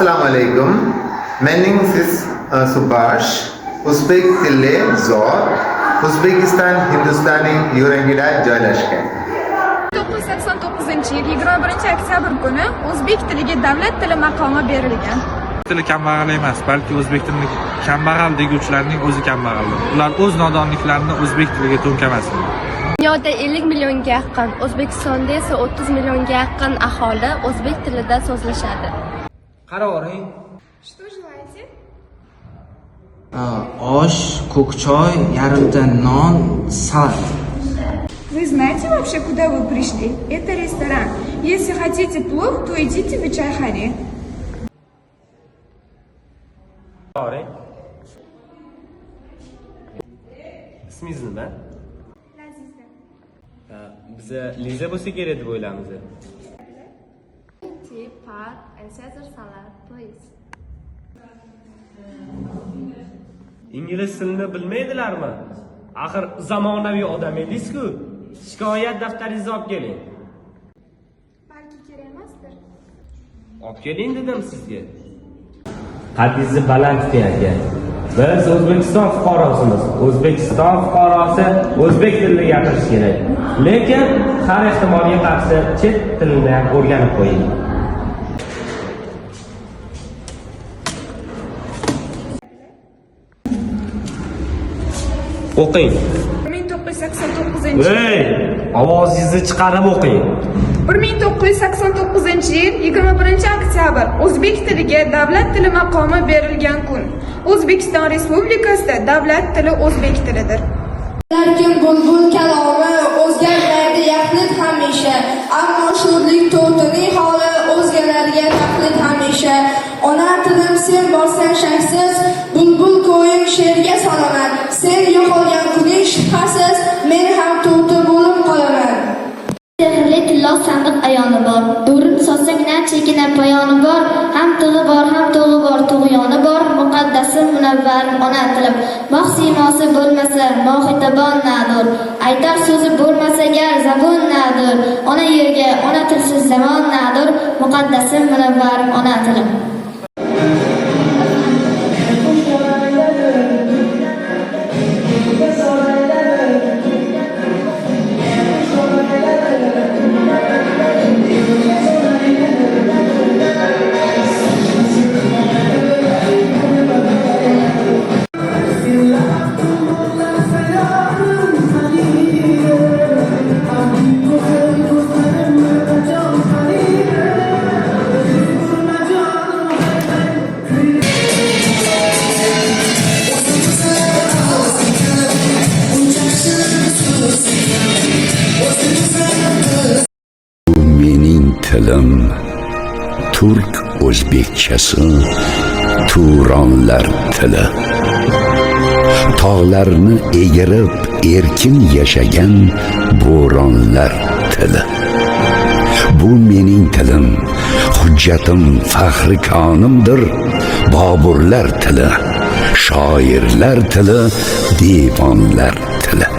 Assalomu alaykum. Mening siz Subhash. O'zbek tili zo'r. O'zbekiston Hindistonning yuragida joylashgan. 1989 yil 21 oktyabr kuni o'zbek tiliga davlat tili maqomi berilgan. Tili kambag'al emas, balki o'zbek tilini kambag'al deguvchilarning o'zi kambag'aldir. Ular o'z nodonliklarini o'zbek tiliga to'nkamasin. Dunyoda 50 millionga yaqin, O'zbekistonda esa 30 millionga yaqin aholi o'zbek tilida so'zlashadi. Qaroring. Что желаете? Osh, ko'k choy, yarimta non, salat. Вы знаете вообще, куда вы пришли? Это ресторан. Если хотите плов, то идите в чайхане. Qaroring. Ismingiz nima? Laziza. Biza Liza bo'lsa kerak deb o'ylamiz. Tea, part and Caesar salad, please. Ingliz tilini bilmaydilarmi? Axir zamonaviy odam edingiz-ku. Shikoyat daftaringizni olib keling. Balki kerak emasdir. Olib keling dedim sizga. Qaddingizni baland aka. Biz O'zbekiston fuqarosimiz. O'zbekiston fuqarosi o'zbek tilida gapirish kerak. Lekin har ehtimolga qarshi chet tilini ham o'rganib qo'ying. O'qing. 1989 Ey, ovozingizni chiqarib o'qing. 1989 yil 21 oktyabr o'zbek tiliga davlat tili maqomi berilgan kun. O'zbekiston Respublikasida davlat tili o'zbek tilidir. Lekin bulbul kalomi o'zgarmaydi yaqlit hamisha, ammo sho'rlik to'tining holi o'zgalarga taqlid hamisha. Ona tilim sen borsan shaksiz, bulbul ko'yim she'rga solaman. Sen yo'qolgan kuning shubhasiz, men ham to'ti bo'lib qolaman. Sehrli tillo sandiq ayoni bor, durin sotsagina chekina payoni bor, ham tig'i bor, ham to'g'i bor, tug'yoni bor, muqaddasim munavvar ona tilim. Moh siymosi bo'lmasa, mohitabon nadur, aytar so'zi bo'lmasa gar zabon nadur, ona yerga, ona tilsiz zamon nadur, muqaddasim munavvar ona tilim. Tilim Turk o'zbekchasi Turonlar tili. Tog'larni egirib erkin yashagan bo'ronlar tili. Bu mening tilim, hujjatim, faxri konimdir. Boburlar tili, shoirlar tili, devonlar tili.